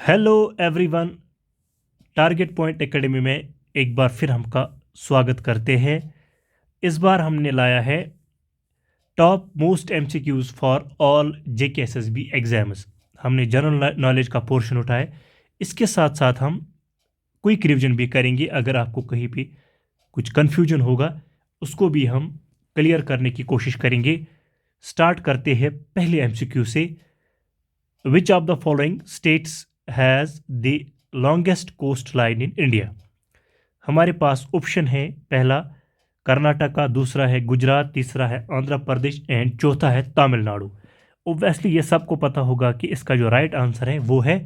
Hello everyone. Target point academy में एक बार फिर हमका स्वागत करते हैं। इस बार हमने लाया है top most MCQs for all JKSSB exams. हमने जनरल नॉलेज का पोर्शन उठाया, इसके साथ साथ हम क्विक रिवीजन भी करेंगे। अगर आपको कहीं भी कुछ कन्फ्यूजन होगा उसको भी हम क्लियर करने की कोशिश करेंगे। स्टार्ट करते हैं पहले एमसीक्यू से। Which of the following states has the longest coast line in India. हमारे पास ऑप्शन है, पहला कर्नाटका, दूसरा है गुजरात, तीसरा है आंध्र प्रदेश एंड चौथा है तमिलनाडु। ओब्वियसली ये सबको पता होगा कि इसका जो राइट आंसर है वो है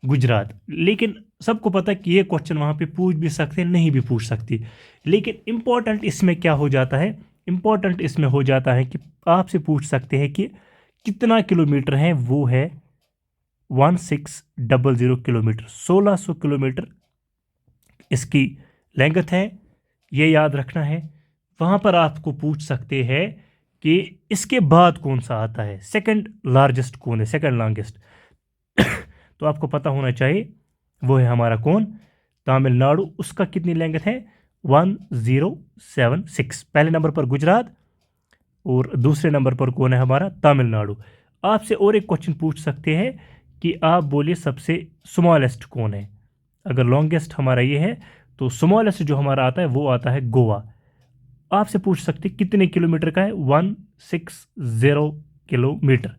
गुजरात। लेकिन सबको पता है कि ये क्वेश्चन वहाँ पे पूछ भी सकते हैं, नहीं भी पूछ सकती। लेकिन इम्पोर्टेंट इसमें क्या हो जाता है, इम्पोर्टेंट इसमें हो जाता है कि आपसे पूछ सकते हैं कि कितना किलोमीटर है। वो है 1600 किलोमीटर, 1600 किलोमीटर इसकी लेंथ है, ये याद रखना है। वहाँ पर आपको पूछ सकते हैं कि इसके बाद कौन सा आता है, सेकंड लार्जेस्ट कौन है, सेकंड लॉन्गेस्ट। तो आपको पता होना चाहिए वो है हमारा कौन, तमिलनाडु। उसका कितनी लेंथ है, 1076। पहले नंबर पर गुजरात और दूसरे नंबर पर कौन है हमारा, तमिलनाडु। आपसे और एक क्वेश्चन पूछ सकते हैं कि आप बोलिए सबसे स्मॉलेस्ट कौन है। अगर लॉन्गेस्ट हमारा ये है तो स्मॉलेस्ट जो हमारा आता है वो आता है गोवा। आपसे पूछ सकते कितने किलोमीटर का है, 160 किलोमीटर।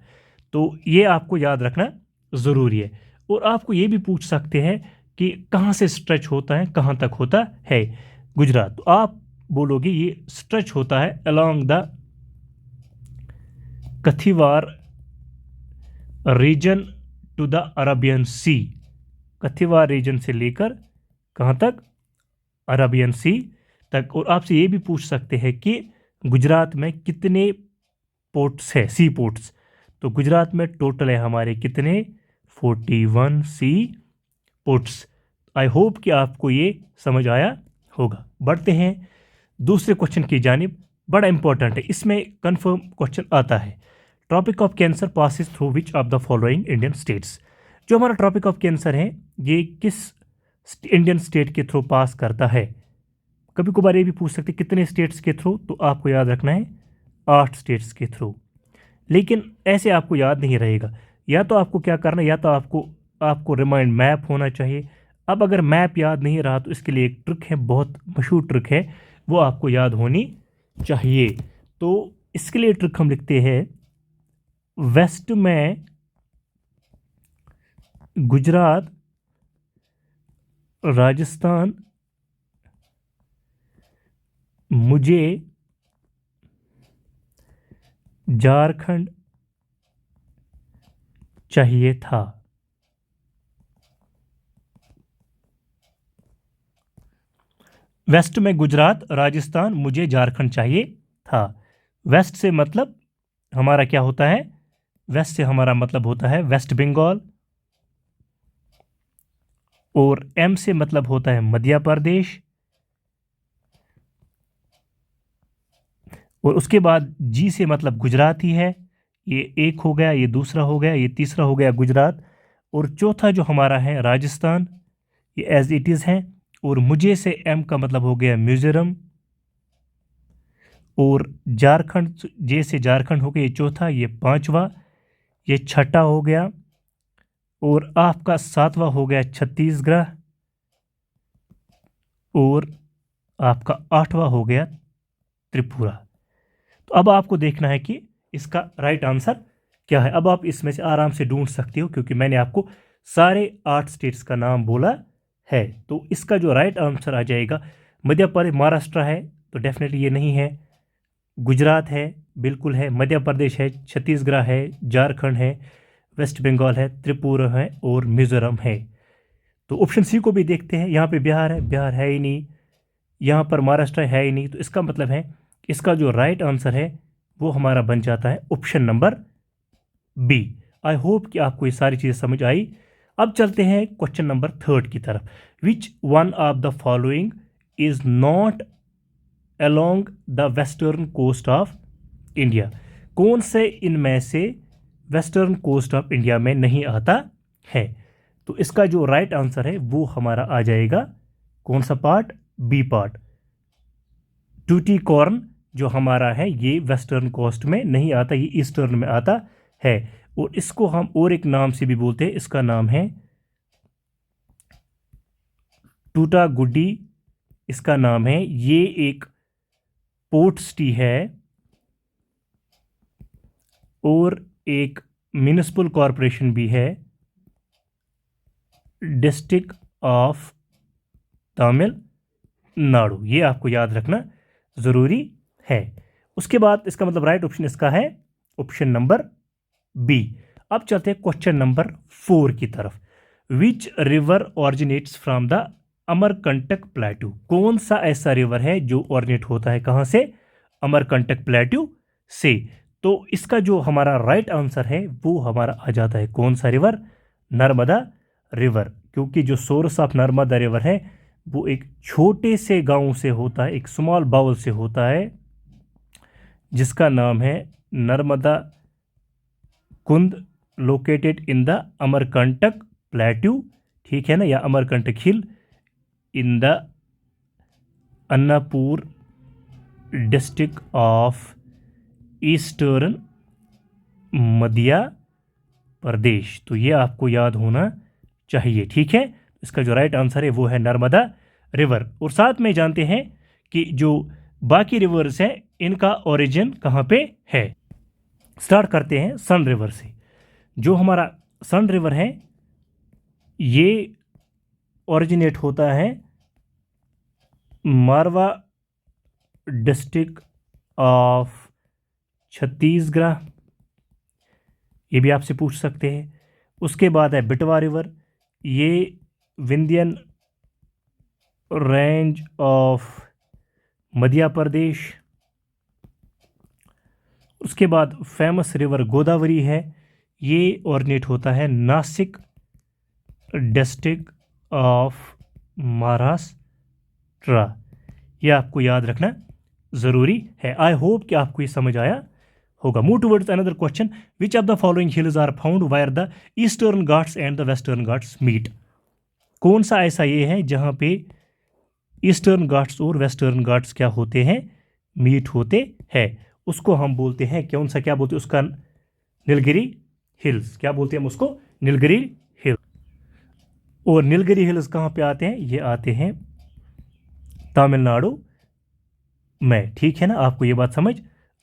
तो ये आपको याद रखना ज़रूरी है। और आपको ये भी पूछ सकते हैं कि कहाँ से स्ट्रेच होता है, कहाँ तक होता है गुजरात। तो आप बोलोगे ये स्ट्रेच होता है along the Kathiawar region to the Arabian sea. Kathiawar region से लेकर कहाँ तक, अरबियन सी तक। और आपसे ये भी पूछ सकते हैं कि गुजरात में कितने पोर्ट्स है, सी पोर्ट्स। तो गुजरात में टोटल है हमारे कितने, 41 सी पोर्ट्स। आई होप कि आपको ये समझ आया होगा। बढ़ते हैं दूसरे क्वेश्चन की जानिब। बड़ा इंपॉर्टेंट है, इसमें कंफर्म क्वेश्चन आता है। Tropic of cancer passes through which of the following Indian states. जो हमारा ट्रॉपिक ऑफ कैंसर है ये किस इंडियन स्टेट के थ्रू पास करता है। कभी कभार ये भी पूछ सकते कितने स्टेट्स के थ्रू, तो आपको याद रखना है 8 स्टेट्स के थ्रू। लेकिन ऐसे आपको याद नहीं रहेगा, या तो आपको क्या करना है, या तो आपको रिमाइंड मैप होना चाहिए। अब अगर मैप याद नहीं रहा तो इसके लिए एक ट्रिक है, बहुत मशहूर ट्रिक है, वो आपको याद होनी चाहिए। तो इसके लिए ट्रिक हम लिखते हैं, वेस्ट में गुजरात, राजस्थान, मुझे झारखंड चाहिए था। वेस्ट में गुजरात, राजस्थान, मुझे झारखंड चाहिए था। वेस्ट से मतलब हमारा क्या होता है, वेस्ट से हमारा मतलब होता है वेस्ट बंगाल, और एम से मतलब होता है मध्य प्रदेश, और उसके बाद जी से मतलब गुजरात ही है। ये एक हो गया, ये दूसरा हो गया, ये तीसरा हो गया गुजरात, और चौथा जो हमारा है राजस्थान, ये एज इट इज़ है। और मुझे से एम का मतलब हो गया मिजोरम, और झारखंड, जे से झारखंड हो गया ये चौथा, ये पांचवा, ये छठा हो गया, और आपका सातवां हो गया छत्तीसगढ़, और आपका आठवां हो गया त्रिपुरा। तो अब आपको देखना है कि इसका राइट आंसर क्या है। अब आप इसमें से आराम से ढूंढ सकते हो क्योंकि मैंने आपको सारे 8 स्टेट्स का नाम बोला है। तो इसका जो राइट आंसर आ जाएगा, मध्य प्रदेश, महाराष्ट्र है तो डेफिनेटली ये नहीं है, गुजरात है बिल्कुल है, मध्य प्रदेश है, छत्तीसगढ़ है, झारखंड है, वेस्ट बंगाल है, त्रिपुरा है और मिजोरम है। तो ऑप्शन सी को भी देखते हैं। यहाँ पे बिहार है, बिहार है ही नहीं, यहाँ पर महाराष्ट्र है ही नहीं। तो इसका मतलब है इसका जो राइट आंसर है वो हमारा बन जाता है option number B. I hope कि आपको ये सारी चीज़ें समझ आई। अब चलते हैं क्वेश्चन नंबर 3 की तरफ। Which one of the following is not along the western coast of India. कौन से इनमें से वेस्टर्न कोस्ट ऑफ इंडिया में नहीं आता है। तो इसका जो राइट आंसर है वो हमारा आ जाएगा कौन सा पार्ट, बी पार्ट। टूटिकोर्न जो हमारा है ये वेस्टर्न कोस्ट में नहीं आता, ये ईस्टर्न में आता है। और इसको हम और एक नाम से भी बोलते हैं, इसका नाम है टूटागुडी, इसका नाम है। ये एक पोर्ट सिटी है और एक म्युनिसिपल कॉरपोरेशन भी है, डिस्ट्रिक्ट ऑफ तमिलनाडु। ये आपको याद रखना ज़रूरी है। उसके बाद इसका मतलब राइट ऑप्शन इसका है ऑप्शन नंबर बी। अब चलते हैं क्वेश्चन नंबर 4 की तरफ। Which river originates from the Amarkantak plateau? कौन सा ऐसा रिवर है जो ऑरिजिनेट होता है कहाँ से? अमरकंटक प्लेट्यू से। तो इसका जो हमारा राइट आंसर है वो हमारा आ जाता है कौन सा रिवर? नर्मदा रिवर। क्योंकि जो सोर्स ऑफ नर्मदा रिवर है वो एक छोटे से गांव से होता है, एक स्मॉल बाउल से होता है, जिसका नाम है Narmada Kund, located in the Amarkantak plateau, ठीक है ना, या Amarkantak hill in the Anuppur district of eastern Madhya Pradesh. तो ये आपको याद होना चाहिए, ठीक है। इसका जो राइट आंसर है वो है नर्मदा रिवर। और साथ में जानते हैं कि जो बाकी रिवर्स हैं इनका ओरिजिन कहाँ पे है। स्टार्ट करते हैं सन रिवर से। जो हमारा सन रिवर है ये ओरिजिनेट होता है मारवा डिस्ट्रिक्ट ऑफ छत्तीसगढ़, ये भी आपसे पूछ सकते हैं। उसके बाद है बेटवा रिवर, ये विंध्यन रेंज ऑफ मध्य प्रदेश। उसके बाद फेमस रिवर गोदावरी है, ये ओरिजिनेट होता है नासिक डिस्ट्रिक्ट ऑफ महाराष्ट्र। ये आपको याद रखना ज़रूरी है। आई होप कि आपको ये समझ आया होगा। Move towards another question. Which of the following hills are found where the Eastern Ghats and the Western Ghats meet? कौन सा ऐसा ये है जहाँ पे ईस्टर्न घाट्स और वेस्टर्न घाट्स क्या होते हैं? मीट होते हैं। उसको हम बोलते हैं कौन सा, क्या बोलते हैं उसका? नीलगिरी हिल्स। क्या बोलते हैं हम उसको? नीलगिरी हिल्स। और नीलगिरी हिल्स कहाँ पे आते हैं? ये आते हैं तमिलनाडु में, ठीक है ना। आपको ये बात समझ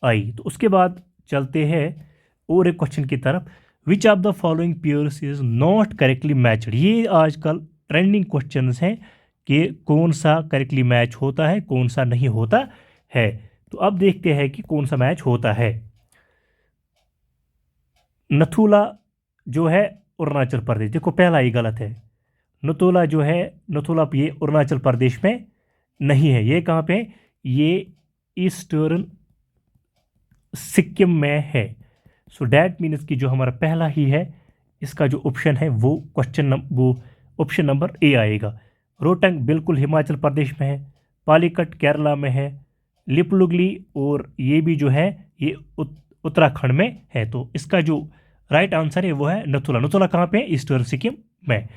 आई। तो उसके बाद चलते हैं और एक क्वेश्चन की तरफ। विच of the following pairs is not correctly matched? ये आजकल ट्रेंडिंग क्वेश्चंस हैं कि कौन सा करेक्टली मैच होता है, कौन सा नहीं होता है। तो अब देखते हैं कि कौन सा मैच होता है। नथुला जो है अरुणाचल प्रदेश, देखो पहला ही गलत है। नथुला जो है, नथुला ये अरुणाचल प्रदेश में नहीं है। ये कहाँ पे? ये ईस्टर्न सिक्किम में है। सो डैट मीन्स कि जो हमारा पहला ही है, इसका जो ऑप्शन है वो वो ऑप्शन नंबर ए आएगा। रोहतंग बिल्कुल हिमाचल प्रदेश में है, पालीकट केरला में है, लिपलुगली और ये भी जो है ये उत्तराखंड में है। तो इसका जो राइट आंसर है वो है नथुला। नथुला कहाँ पे है? ईस्टर्न सिक्किम में।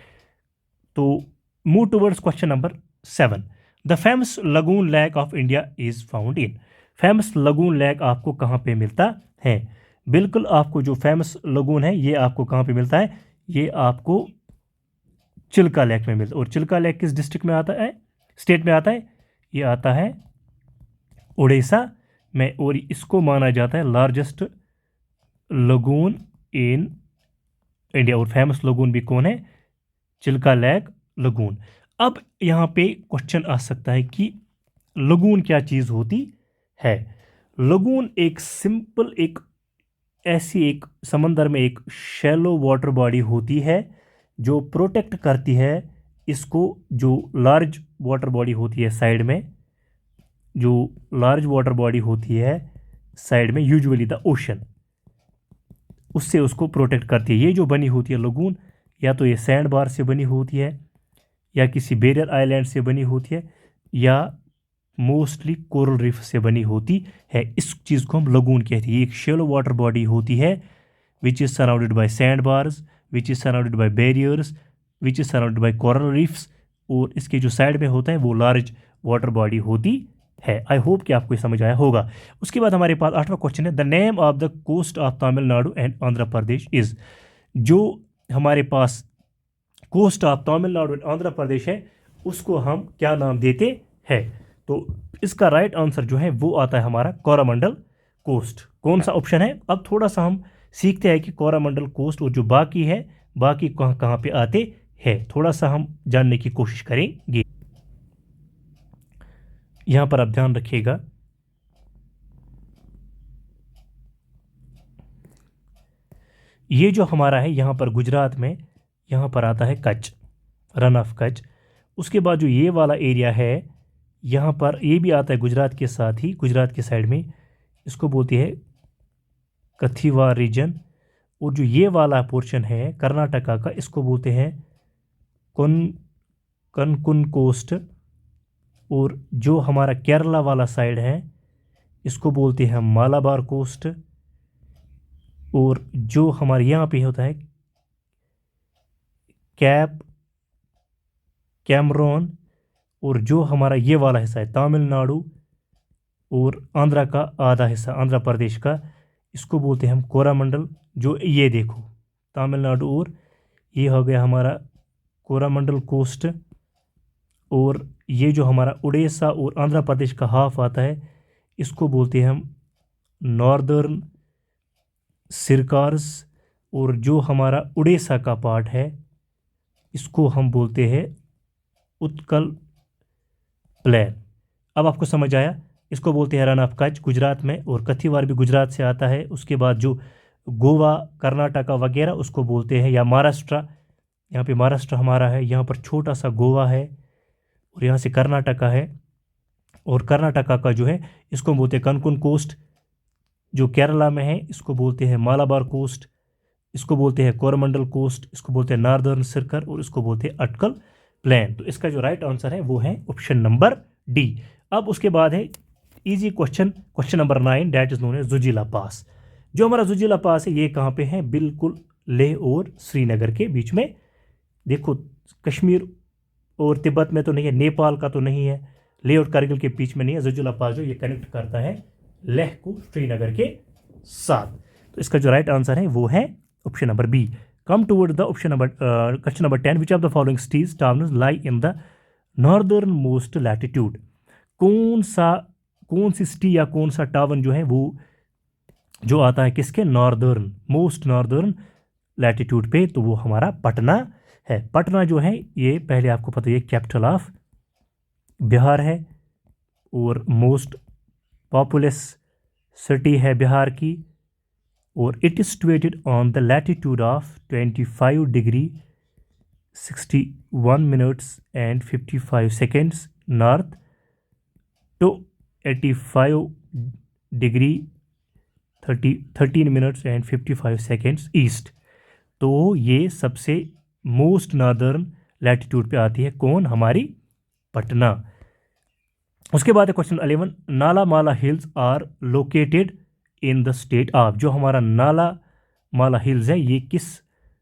तो move towards question number 7। The famous lagoon lake of India is found in? Famous lagoon lake आपको कहाँ पे मिलता है? बिल्कुल आपको जो फेमस लगून है ये आपको कहाँ पे मिलता है? ये आपको चिल्का लेक में मिलता है। और चिल्का लेक किस डिस्ट्रिक्ट में आता है, स्टेट में आता है? ये आता है उड़ीसा में। और इसको माना जाता है लार्जेस्ट लगून इन इंडिया। और फेमस लगून भी कौन है? Chilka lake lagoon. अब यहाँ पे क्वेश्चन आ सकता है कि लगून क्या चीज़ होती है? लगून एक सिंपल, एक ऐसी एक समंदर में एक शैलो वाटर बॉडी होती है जो प्रोटेक्ट करती है इसको। जो लार्ज वाटर बॉडी होती है साइड में, जो लार्ज वाटर बॉडी होती है साइड में, यूजुअली द ओशन, उससे उसको प्रोटेक्ट करती है। ये जो बनी होती है लगून, या तो ये सैंड बार से बनी होती है, या किसी बैरियर आइलैंड से बनी होती है, या मोस्टली कोरल रीफ से बनी होती है। इस चीज़ को हम लगून कहते हैं। ये एक शेलो वाटर बॉडी होती है which is surrounded by sand bars, which is surrounded by barriers, which is surrounded by coral reefs, और इसके जो साइड में होता है वो लार्ज वाटर बॉडी होती है। आई होप कि आपको ये समझ आया होगा। उसके बाद हमारे पास 8वां क्वेश्चन है, the name of the coast of Tamil Nadu and Andhra Pradesh is. जो हमारे पास coast of Tamil Nadu and Andhra Pradesh है उसको हम क्या नाम देते हैं? तो इसका राइट आंसर जो है वो आता है हमारा कोरामंडल कोस्ट। कौन सा ऑप्शन है? अब थोड़ा सा हम सीखते हैं कि कोरामंडल कोस्ट और जो बाकी है बाकी कहाँ कहाँ पे आते हैं, थोड़ा सा हम जानने की कोशिश करेंगे। यहाँ पर आप ध्यान रखिएगा, ये जो हमारा है यहाँ पर गुजरात में यहाँ पर आता है कच्छ, रन ऑफ कच्छ। उसके बाद जो ये वाला एरिया है यहाँ पर ये भी आता है गुजरात के साथ ही, गुजरात के साइड में, इसको बोलते हैं कथिवार रीजन। और जो ये वाला पोर्शन है कर्नाटका का इसको बोलते हैं कनकुन कोस्ट। और जो हमारा केरला वाला साइड है इसको बोलते हैं मालाबार कोस्ट। और जो हमारे यहाँ पे होता है कैमरून, और जो हमारा ये वाला हिस्सा है तमिलनाडु और आंध्रा का आधा हिस्सा आंध्र प्रदेश का, इसको बोलते हैं हम कोरामंडल। जो ये देखो तमिलनाडु और ये हो गया हमारा कोरामंडल कोस्ट। और ये जो हमारा उड़ीसा और आंध्र प्रदेश का हाफ आता है इसको बोलते हैं हम नॉर्दर्न सिरकार्स। और जो हमारा उड़ीसा का पार्ट है इसको हम बोलते हैं उत्कल प्लेन। अब आपको समझ आया, इसको बोलते हैं रन ऑफ कच्छ गुजरात में, और कथिवार भी गुजरात से आता है। उसके बाद जो गोवा कर्नाटका वगैरह उसको बोलते हैं, या महाराष्ट्र, यहाँ पे महाराष्ट्र हमारा है, यहाँ पर छोटा सा गोवा है और यहाँ से कर्नाटका है। और कर्नाटका का जो है इसको बोलते हैं कनकुन कोस्ट। जो केरला में है इसको बोलते हैं मालाबार कोस्ट, इसको बोलते हैं कोरमंडल कोस्ट, इसको बोलते हैं नॉर्दर्न सर्कल, और इसको बोलते हैं अटकल प्लेन। तो इसका जो राइट आंसर है वो है ऑप्शन नंबर डी। अब उसके बाद है easy question, question number 9, that is known as Zojila pass. जो हमारा जुजिला पास है ये कहाँ पे है? बिल्कुल लेह और श्रीनगर के बीच में। देखो कश्मीर और तिब्बत में तो नहीं है, नेपाल का तो नहीं है, लेह और कारगिल के बीच में नहीं है। जुजिला पास जो ये कनेक्ट करता है लेह को श्रीनगर के साथ। तो इसका जो राइट आंसर है वो है option number B. Come toward the option number question number 10, which of the following cities towns lie in the northern most latitude. कौन सी सिटी या कौन सा टाउन जो है वो जो आता है किसके? नॉर्दर्न, मोस्ट नॉर्दर्न लैटिट्यूड पे, तो वो हमारा पटना है। पटना जो है ये पहले आपको पता है कैपिटल ऑफ बिहार है और मोस्ट पॉपुलस सिटी है बिहार की। और it is situated on the latitude of 25 degree 61 minutes and 55 seconds north to 85 degree 13 minutes and 55 seconds east. तो ये सबसे मोस्ट नॉर्दर्न लैटिट्यूड पे आती है कौन? हमारी पटना। उसके बाद है question 11, Nallamala hills are located in the state of. जो हमारा नाला माला हिल्स है ये किस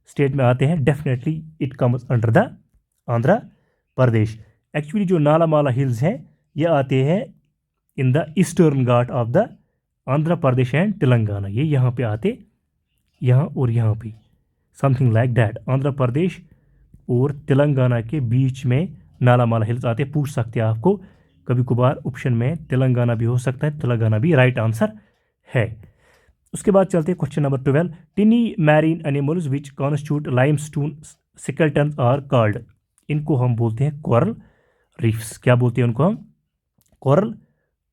स्टेट में आते हैं? Definitely it comes under the Andhra Pradesh. Actually जो नाला माला हिल्स हैं ये आते हैं in the eastern Ghat of the Andhra Pradesh and Telangana. ये यहाँ पे आते, यहाँ और यहाँ पे, something like that. Andhra Pradesh और तेलंगाना के बीच में नाला माला हिल्स आते। पूछ सकते हैं आपको कभी कभार ऑप्शन में तेलंगाना भी हो सकता है, तेलंगाना भी राइट आंसर है। उसके बाद चलते हैं question number 12, tiny marine animals which constitute limestone skeleton are called. इनको हम बोलते हैं कोरल रीफ्स। क्या बोलते हैं उनको हम? कोरल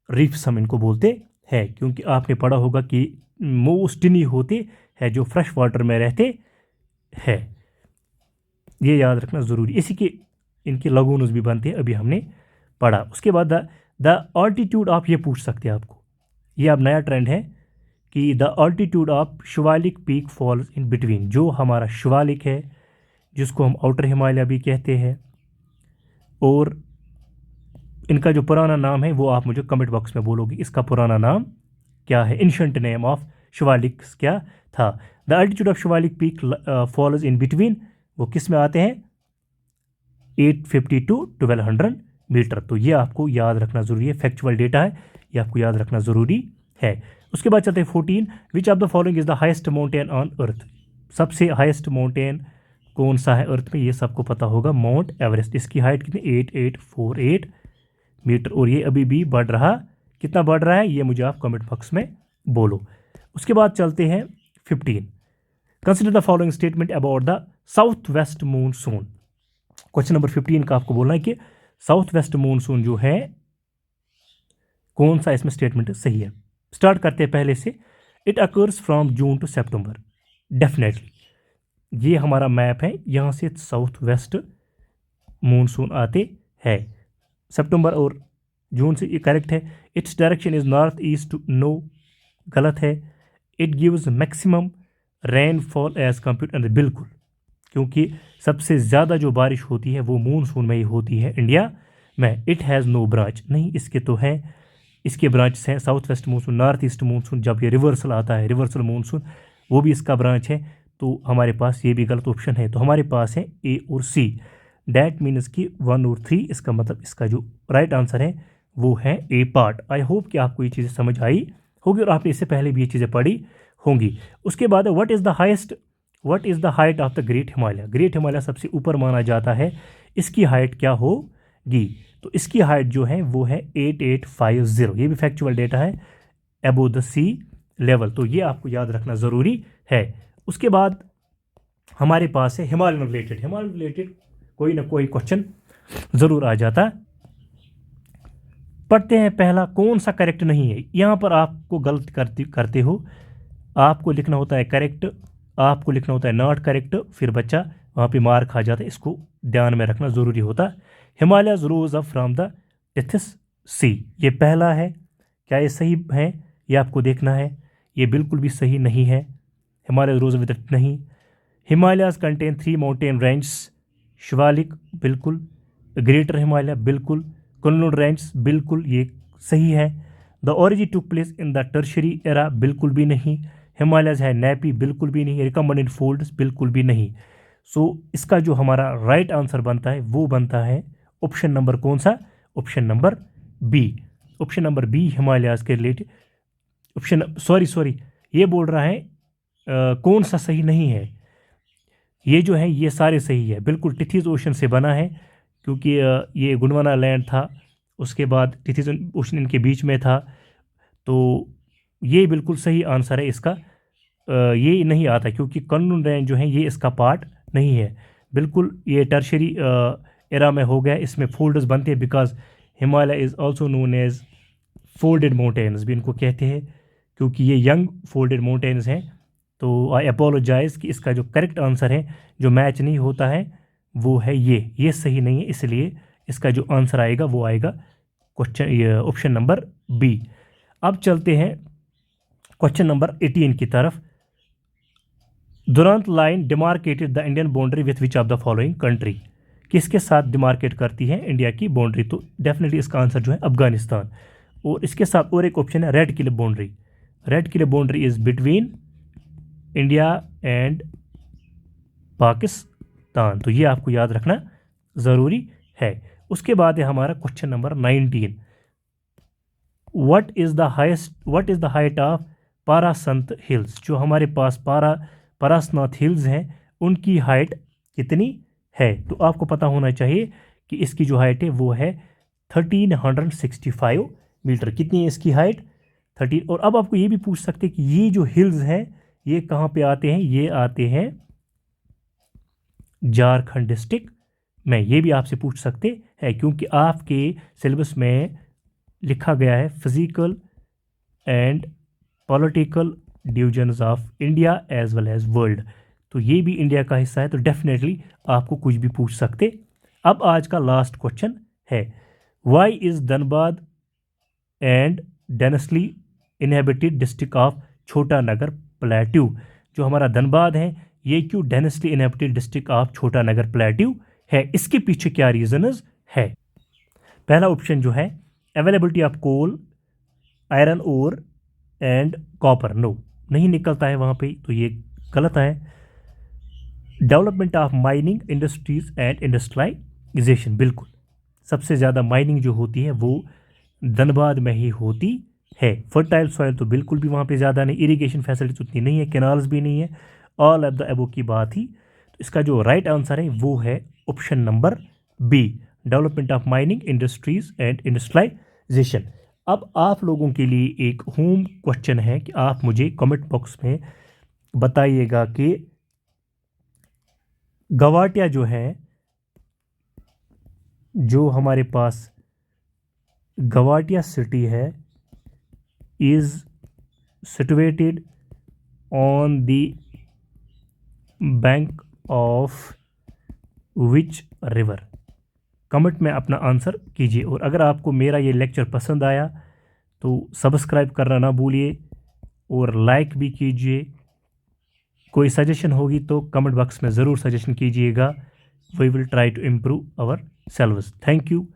रीफ्स हम इनको बोलते हैं, क्योंकि आपने पढ़ा होगा कि मोस्ट टिनी होते हैं जो फ्रेश वाटर में रहते हैं, ये याद रखना ज़रूरी। इसी के इनके लगून्स भी बनते हैं, अभी हमने पढ़ा। उसके बाद द ऑल्टीट्यूड ऑफ, ये पूछ सकते हैं आपको, ये अब नया ट्रेंड है कि the altitude of Shivalik peak falls in between. जो हमारा शिवालिक है जिसको हम आउटर हिमालय भी कहते हैं, और इनका जो पुराना नाम है वो आप मुझे कमेंट बॉक्स में बोलोगे इसका पुराना नाम क्या है। एंशिएंट नेम ऑफ शिवालिक क्या था? The altitude of Shivalik peak falls in between, वो किस में आते हैं? 850 टू 1200 मीटर। तो ये आपको याद रखना ज़रूरी है, फैक्चुअल डेटा है, ये आपको याद रखना ज़रूरी है। उसके बाद चलते हैं 14, विच of the following is the highest mountain on earth. सबसे हाइस्ट माउंटेन कौन सा है अर्थ में, ये सबको पता होगा, माउंट एवरेस्ट। इसकी हाइट कितनी 8848 मीटर, और ये अभी भी बढ़ रहा, कितना बढ़ रहा है ये मुझे आप कमेंट बॉक्स में बोलो। उसके बाद चलते हैं 15, consider the following statement about the south west monsoon. Question number 15 का आपको बोलना है कि साउथ वेस्ट मूनसून जो है कौन सा इसमें स्टेटमेंट सही है। स्टार्ट करते हैं पहले से, it occurs from June to September. Definitely ये हमारा मैप है, यहाँ से साउथ वेस्ट मूनसून आते हैं, सितंबर और जून से ये करेक्ट है। Its direction is north east, no गलत है। It gives maximum rainfall as compare, बिल्कुल, क्योंकि सबसे ज़्यादा जो बारिश होती है वो मूनसून में ही होती है इंडिया में। इट हैज़ नो ब्रांच, नहीं इसके तो हैं, इसके ब्रांचेस हैं, south west monsoon, north east monsoon, जब ये रिवर्सल आता है रिवर्सल मूनसून वो भी इसका ब्रांच है। तो हमारे पास ये भी गलत ऑप्शन है, तो हमारे पास है ए और सी। डैट मीन्स कि 1 और 3, इसका मतलब इसका जो राइट आंसर है वो है ए पार्ट। आई होप कि आपको ये चीज़ें समझ आई होगी और आपने इससे पहले भी ये चीज़ें पढ़ी होंगी। उसके बाद what is the height of the great Himalaya. Great Himalaya सबसे ऊपर माना जाता है, इसकी हाइट क्या होगी, तो इसकी हाइट जो है वो है 8850, ये भी फैक्चुअल डेटा है, अबोव द सी लेवल, तो ये आपको याद रखना ज़रूरी है। उसके बाद हमारे पास है हिमालयन रिलेटेड कोई ना कोई क्वेश्चन ज़रूर आ जाता। पढ़ते हैं पहला, कौन सा करेक्ट नहीं है। यहाँ पर आपको गलत करते हो, आपको लिखना होता है करेक्ट, आपको लिखना होता है नॉट करेक्ट, फिर बच्चा वहाँ पे मार खा जाता है, इसको ध्यान में रखना ज़रूरी होता है। Himalayas rose up from the Tethys sea, ये पहला है, क्या ये सही है, ये आपको देखना है, ये बिल्कुल भी सही नहीं है, हिमालय रोज विद नहीं। Himalayas contain 3 mountain range, Shivalik बिल्कुल, ग्रेटर हिमालय बिल्कुल, कुनलुन रेंज बिल्कुल, ये सही है। The origin took place in the tertiary era, बिल्कुल भी नहीं। हिमालयज है नेपी, बिल्कुल भी नहीं। रिकमेंडेड फोल्ड्स, बिल्कुल भी नहीं। सो इसका जो हमारा राइट आंसर बनता है वो बनता है ऑप्शन नंबर कौन सा, option number B. Option number B Himalayas के रिलेटेड ऑप्शन, सॉरी ये बोल रहा है कौन सा सही नहीं है। ये जो है ये सारे सही है, बिल्कुल टिथिस ओशन से बना है, क्योंकि ये गुंडवाना लैंड था, उसके बाद टिथिस ओशन इनके बीच में था, तो ये बिल्कुल सही आंसर है इसका। ये नहीं आता क्योंकि कुनलुन रेंज जो है ये इसका पार्ट नहीं है, बिल्कुल ये टर्शरी एरा में हो गया, इसमें फोल्डर्स बनते हैं, because Himalaya is also known as folded mountains भी इनको कहते हैं, क्योंकि ये यंग फोल्डेड माउंटेन्स हैं। तो आई अपोलोजाइज़ कि इसका जो करेक्ट आंसर है जो मैच नहीं होता है वो है ये सही नहीं है, इसलिए इसका जो आंसर आएगा वो आएगा क्वेश्चन ऑप्शन नंबर बी। अब चलते हैं क्वेश्चन नंबर 18 की तरफ। Durand line demarcated the Indian boundary with which of the following country, किसके साथ डिमार्केट करती है इंडिया की बाउंड्री, तो डेफिनेटली इसका आंसर जो है अफगानिस्तान। और इसके साथ और एक ऑप्शन है red Cliff boundary. Red Cliff boundary is between India and Pakistan, तो ये आपको याद रखना ज़रूरी है। उसके बाद है हमारा question number 19, what is the height of Parasnath hills. जो हमारे पास पारासनाथ हिल्स हैं उनकी हाइट कितनी है, तो आपको पता होना चाहिए कि इसकी जो हाइट है वो है 1365 मीटर। कितनी है इसकी हाइट 13। और अब आपको ये भी पूछ सकते हैं कि ये जो हिल्स हैं ये कहाँ पे आते हैं, ये आते हैं झारखंड डिस्ट्रिक्ट में, ये भी आपसे पूछ सकते हैं, क्योंकि आपके सिलेबस में लिखा गया है physical and political divisions of India as well as world, तो ये भी इंडिया का हिस्सा है, तो डेफिनेटली आपको कुछ भी पूछ सकते। अब आज का लास्ट क्वेश्चन है, why is Dhanbad and densely inhabited district of Chota Nagpur plateau. जो हमारा धनबाद है ये क्यों densely inhabited district of Chota Nagpur plateau है, इसके पीछे क्या रीजंस है। पहला ऑप्शन जो है availability of coal, iron ore and copper, no नहीं निकलता है वहाँ पे, तो ये गलत है। Development of mining industries and industrialisation, इजेशन, बिल्कुल सबसे ज़्यादा माइनिंग जो होती है वो धनबाद में ही होती है। फर्टाइल सॉइल तो बिल्कुल भी वहाँ पे ज़्यादा नहीं, इरिगेशन फैसिलिटी उतनी नहीं है, कैनाल्स भी नहीं है, ऑल ऑफ द एबो की बात ही। तो इसका जो राइट आंसर है वो है option number B, development of mining industries and industrialisation. अब आप लोगों के लिए एक होम क्वेश्चन है कि आप मुझे कमेंट बॉक्स में बताइएगा कि गवाटिया जो है, जो हमारे पास गवाटिया सिटी है, is situated on the bank of which river. Comment में अपना आंसर कीजिए। और अगर आपको मेरा ये लेक्चर पसंद आया तो सब्सक्राइब करना ना भूलिए और लाइक भी कीजिए। कोई सजेशन होगी तो कमेंट बॉक्स में ज़रूर सजेशन कीजिएगा। We will try to improve ourselves. Thank you.